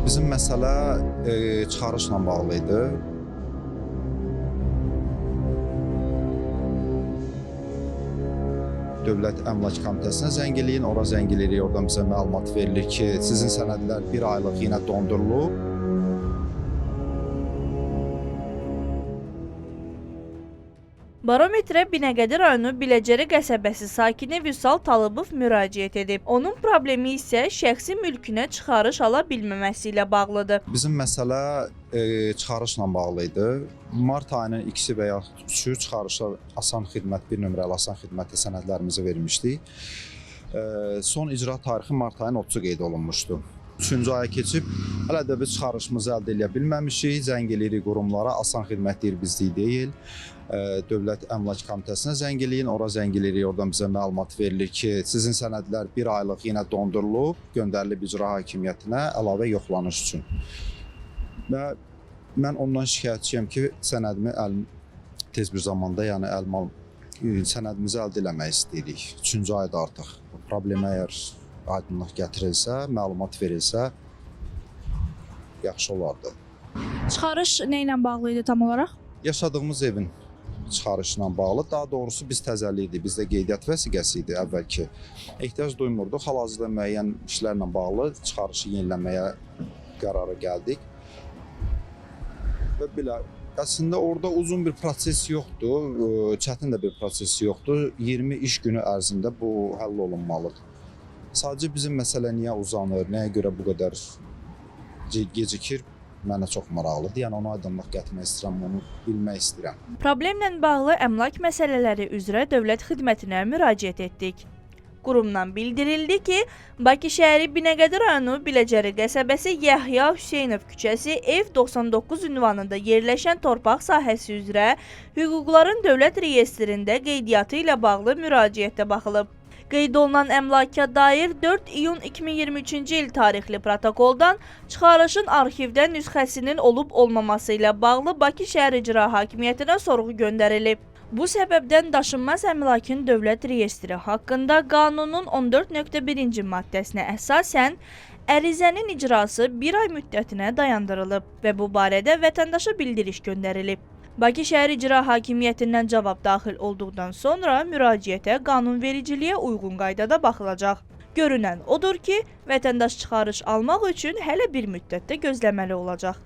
Bizim məsələ çıxarışla bağlı idi. Dövlət Əmlak Komitəsinə zəng eləyin, ora zəng eləyirik, oradan bizə məlumat verilir ki, sizin sənədlər bir aylıq yenə dondurulub. Barometrə Binəqədi rayonu Biləcəri qəsəbəsi sakini Vüsal Talıbov müraciət edib. Onun problemi isə şəxsi mülkünə çıxarış ala bilməməsi ilə bağlıdır. Bizim məsələ çıxarışla bağlı idi. Mart ayının 2-si və ya 3-ü çıxarışa asan xidmət, bir nömrəli asan xidmətə sənədlərimizi vermişdik. Son icra tarixi mart ayının 30-u qeyd olunmuşdu. 3-cü aya keçib, hələ də biz çıxarışımızı əldə edə bilməmişik. Zəng eləyirik qurumlara, asan xidmət deyir, bizlik deyil. Dövlət Əmlak Komitəsinə zəng eləyin, ora zəng eləyirik, oradan bizə məlumat verilir ki, sizin sənədlər bir aylıq yenə dondurulub, göndərilib icra hakimiyyətinə əlavə yoxlanış üçün. Və mən ondan şikayətçiyəm ki, sənədimi tez bir zamanda, yəni sənədimizi əldə eləmək istəyirik. 3-cü ayda artıq. Problemə əgər aydınlıq gətirilsə, məlumat verilsə, yaxşı olardı. Çıxarış nə ilə bağlı idi tam olaraq? Yaşadığımız evin çıxarışla bağlı, daha doğrusu biz təzəli idi, bizdə qeydiyyat vəsiqəsi idi əvvəlki. Ehtiyac duymurduq, hal-hazırda müəyyən işlərlə bağlı çıxarışı yeniləməyə qərara gəldik. Və belə, əslində orada uzun bir proses yoxdur, çətin də bir proses yoxdur. 20 iş günü ərzində bu həll olunmalıdır. Sadəcə bizim məsələ niyə uzanır, nəyə görə bu qədər gecikir? Mənə çox maraqlıdır. Yəni ona aydınlıq gətirmək istəyirəm, onu bilmək istəyirəm. Problemlə bağlı əmlak məsələləri üzrə dövlət xidmətinə müraciət etdik. Qurumdan bildirildi ki, Bakı şəhəri Binəqədi rayonu Biləcəri qəsəbəsi Yəhya Hüseynov küçəsi ev 99 ünvanında yerləşən torpaq sahəsi üzrə hüquqların dövlət reyestrində qeydiyyatı ilə bağlı müraciətdə baxılıb. Qeyd olunan əmlaka dair 4 iyun 2023-cü il tarixli protokoldan çıxarışın arxivdə nüsxəsinin olub-olmaması ilə bağlı Bakı şəhər İcra Hakimiyyətinə sorğu göndərilib. Bu səbəbdən daşınmaz əmlakın dövlət reyestri haqqında qanunun 14.1-ci maddəsinə əsasən ərizənin icrası bir ay müddətinə dayandırılıb və bu barədə vətəndaşa bildiriş göndərilib. Bakı şəhər İcra Hakimiyyətindən cavab daxil olduqdan sonra müraciətə qanunvericiliyə uyğun qaydada baxılacaq. Görünən odur ki, vətəndaş çıxarış almaq üçün hələ bir müddətdə gözləməli olacaq.